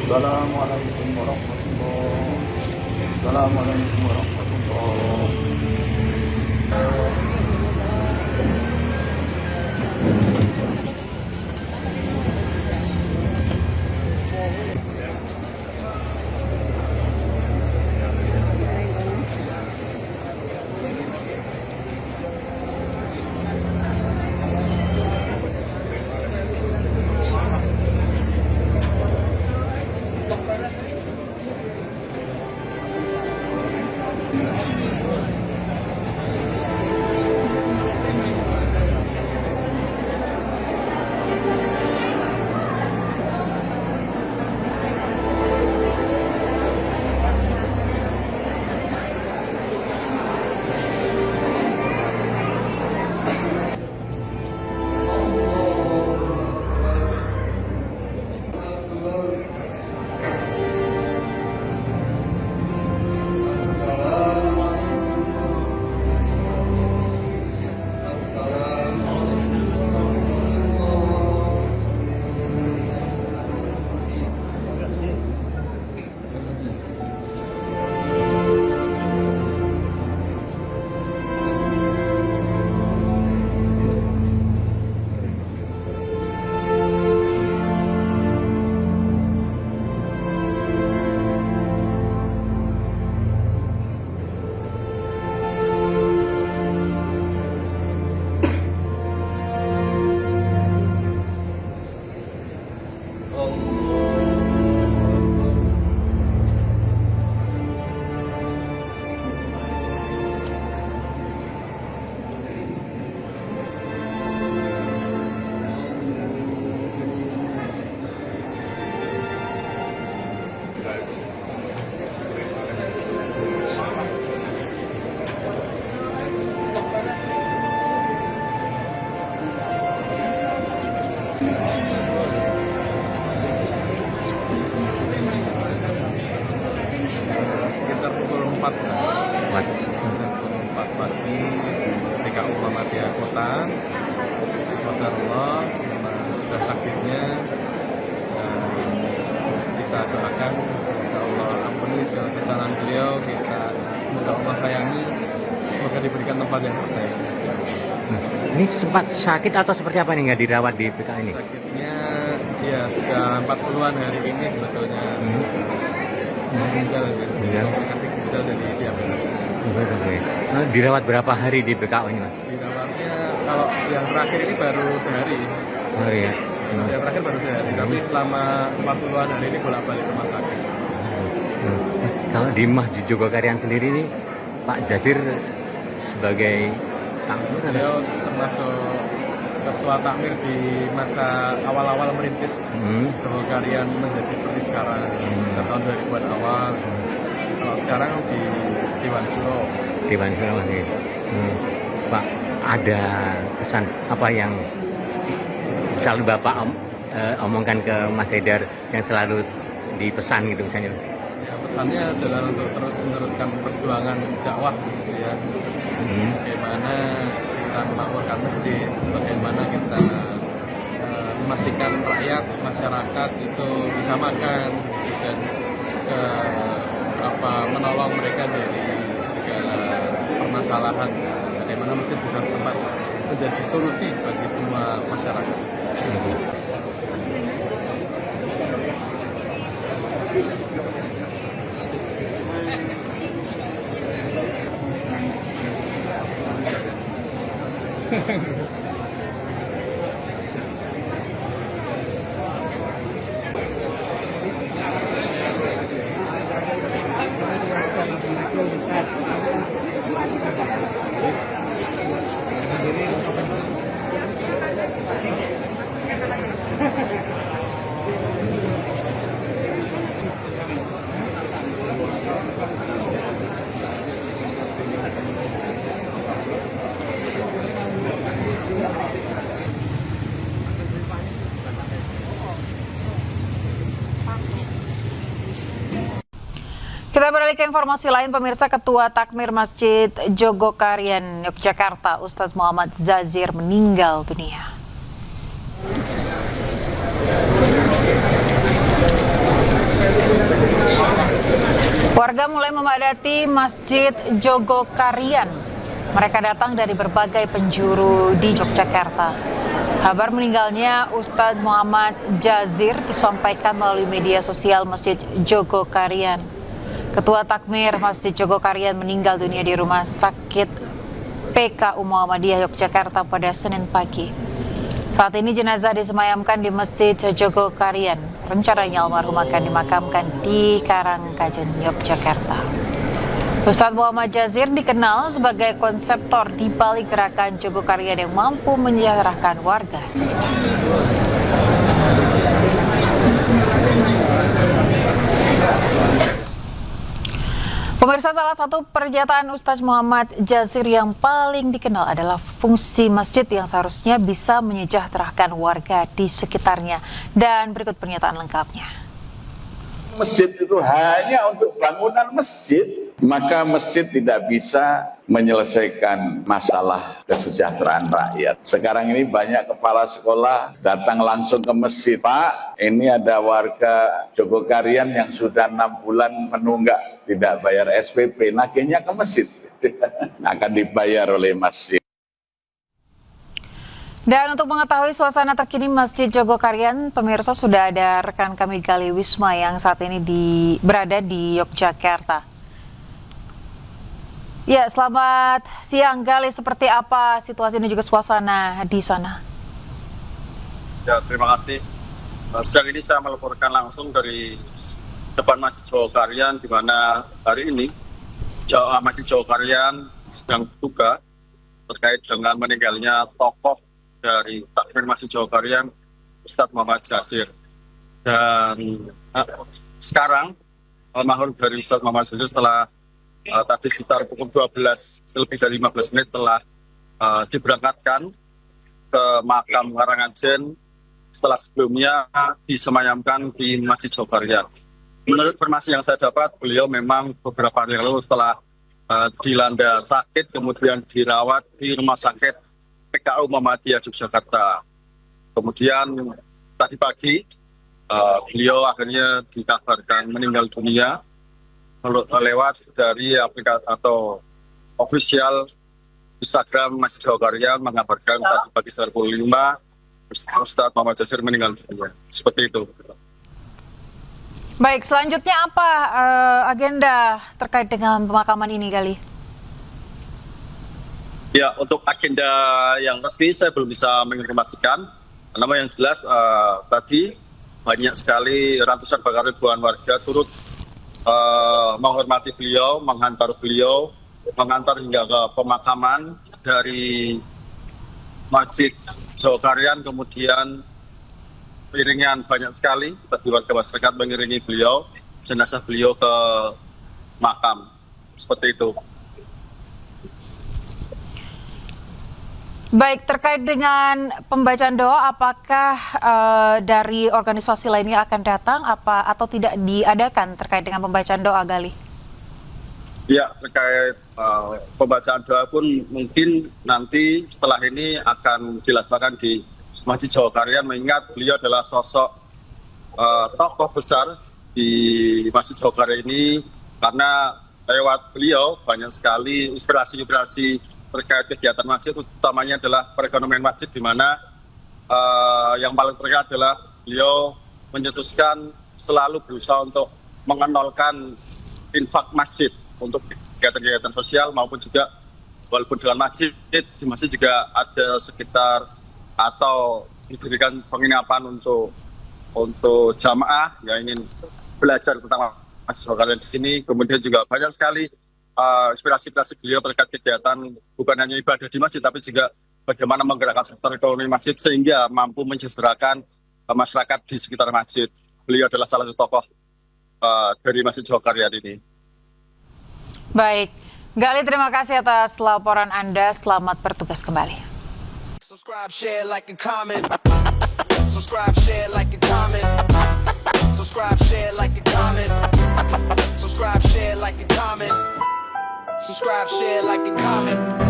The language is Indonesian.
Assalamualaikum warahmatullahi. Assalamualaikum warahmatullahi. Sekitar pukul 4 pagi TKU Muhammadiyah Kota Allah memang sudah takdirnya, dan kita doakan semoga Allah ampuni segala kesalahan beliau, semoga Allah sayangi, semoga diberikan tempat yang terbaik. Ini sempat sakit atau seperti apa nih, nggak dirawat di PK ini? Sakitnya ya sudah 40-an hari ini sebetulnya. Ginjal kan, kasih ginjal dari diabetes. Dirawat berapa hari di PKU ini, Mas? Dirawatnya kalau yang terakhir ini baru sehari. Hari ya? Yang terakhir baru sehari, tapi selama 40-an hari ini bolak-balik rumah sakit. Kalau di Masjid Jogokarian sendiri ini, Pak Jazir sebagai takmir, beliau termasuk ketua takmir di masa awal-awal merintis Jogokarian menjadi seperti sekarang, tahun 2000-an awal. Kalau sekarang di Dewan Suro. Dewan Suro nih. Pak, ada pesan apa yang selalu Bapak omongkan ke Mas Haidar yang selalu dipesan gitu misalnya? Ya, pesannya adalah untuk terus meneruskan perjuangan dakwah gitu ya. Bagaimana kita memakmurkan masjid, bagaimana kita memastikan rakyat, masyarakat itu bisa makan gitu, dan menolong mereka dari segala permasalahan. Bagaimana masjid bisa tempat menjadi solusi bagi semua masyarakat. Kita beralih ke informasi lain, pemirsa. Ketua Takmir Masjid Jogokarian Yogyakarta, Ustadz Muhammad Zazir, meninggal dunia. Warga mulai memadati Masjid Jogokarian. Mereka datang dari berbagai penjuru di Yogyakarta. Kabar meninggalnya Ustadz Muhammad Jazir disampaikan melalui media sosial Masjid Jogokarian. Ketua Takmir Masjid Jogokarian meninggal dunia di Rumah Sakit PKU Muhammadiyah Yogyakarta pada Senin pagi. Saat ini jenazah disemayamkan di Masjid Jogokarian. Rencananya almarhum akan dimakamkan di Karangkajen, Yogyakarta. Ustadz Muhammad Jazir dikenal sebagai konseptor di balik gerakan Jogokarian yang mampu menyejahterakan warga sekitar. Pemirsa, salah satu pernyataan Ustadz Muhammad Jazir yang paling dikenal adalah fungsi masjid yang seharusnya bisa menyejahterakan warga di sekitarnya. Dan berikut pernyataan lengkapnya. Masjid itu hanya untuk bangunan masjid, maka masjid tidak bisa menyelesaikan masalah kesejahteraan rakyat. Sekarang ini banyak kepala sekolah datang langsung ke masjid. Pak, ini ada warga Jogokarian yang sudah 6 bulan menunggak tidak bayar SPP, nagihnya ke masjid. Akan dibayar oleh masjid. Dan untuk mengetahui suasana terkini Masjid Jogokarian, pemirsa, sudah ada rekan kami Gali Wisma yang saat ini berada di Yogyakarta. Ya, selamat siang Gali, seperti apa situasi dan juga suasana di sana? Ya, terima kasih. Siang ini saya melaporkan langsung dari depan Masjid Jogokarian, di mana hari ini Masjid Jogokarian sedang berduka terkait dengan meninggalnya tokoh dari Takmir Masjid Jogokarian, Ustadz Muhammad Jazir. Dan sekarang almarhum dari Ustadz Muhammad Jazir setelah tadi sekitar pukul 12 lebih dari 15 menit telah diberangkatkan ke makam Karangkajen setelah sebelumnya disemayamkan di Masjid Jogokarian. Menurut informasi yang saya dapat, beliau memang beberapa hari lalu telah dilanda sakit, kemudian dirawat di Rumah Sakit PKU Muhammadiyah Yogyakarta. Kemudian tadi pagi beliau akhirnya dikabarkan meninggal dunia lewat dari aplikasi atau official Instagram Masjid Jogokarian mengabarkan tadi pagi sekitar pukul 5 Ustadz Muhammad Jazir meninggal dunia. Seperti itu. Baik, selanjutnya apa agenda terkait dengan pemakaman ini kali? Ya, untuk agenda yang resmi saya belum bisa menginformasikan. Namun yang jelas tadi banyak sekali ratusan bahkan ribuan warga turut menghormati beliau, menghantar beliau, mengantar hingga ke pemakaman dari Masjid Jogokarian. Kemudian iringan banyak sekali bagi warga masyarakat mengiringi beliau, jenazah beliau ke makam. Seperti itu. Baik, terkait dengan pembacaan doa, apakah dari organisasi lainnya akan datang atau tidak diadakan terkait dengan pembacaan doa, Gali? Ya, terkait pembacaan doa pun mungkin nanti setelah ini akan dilaksanakan di Masjid Jogokarian, mengingat beliau adalah sosok tokoh besar di Masjid Jogokarian ini, karena lewat beliau banyak sekali inspirasi-inspirasi terkait kegiatan masjid, utamanya adalah perekonomian masjid, di mana yang paling terlihat adalah beliau menyetuskan selalu berusaha untuk mengenolkan infak masjid untuk kegiatan-kegiatan sosial maupun juga walaupun dengan masjid, di masjid juga ada sekitar atau didirikan penginapan untuk jamaah yang ingin belajar tentang Masjid Jogokarian di sini. Kemudian juga banyak sekali inspirasi-inspirasi beliau terkait kegiatan bukan hanya ibadah di masjid, tapi juga bagaimana menggerakkan sektor ekonomi masjid sehingga mampu mensejahterakan masyarakat di sekitar masjid. Beliau adalah salah satu tokoh dari Masjid Jogokarian ini. Baik, Gali, terima kasih atas laporan Anda. Selamat bertugas kembali. Subscribe, share, like, and comment. Subscribe, share, like, and comment. Subscribe, share, like, and comment. Subscribe, share, like, and comment. Subscribe, share, like, and comment.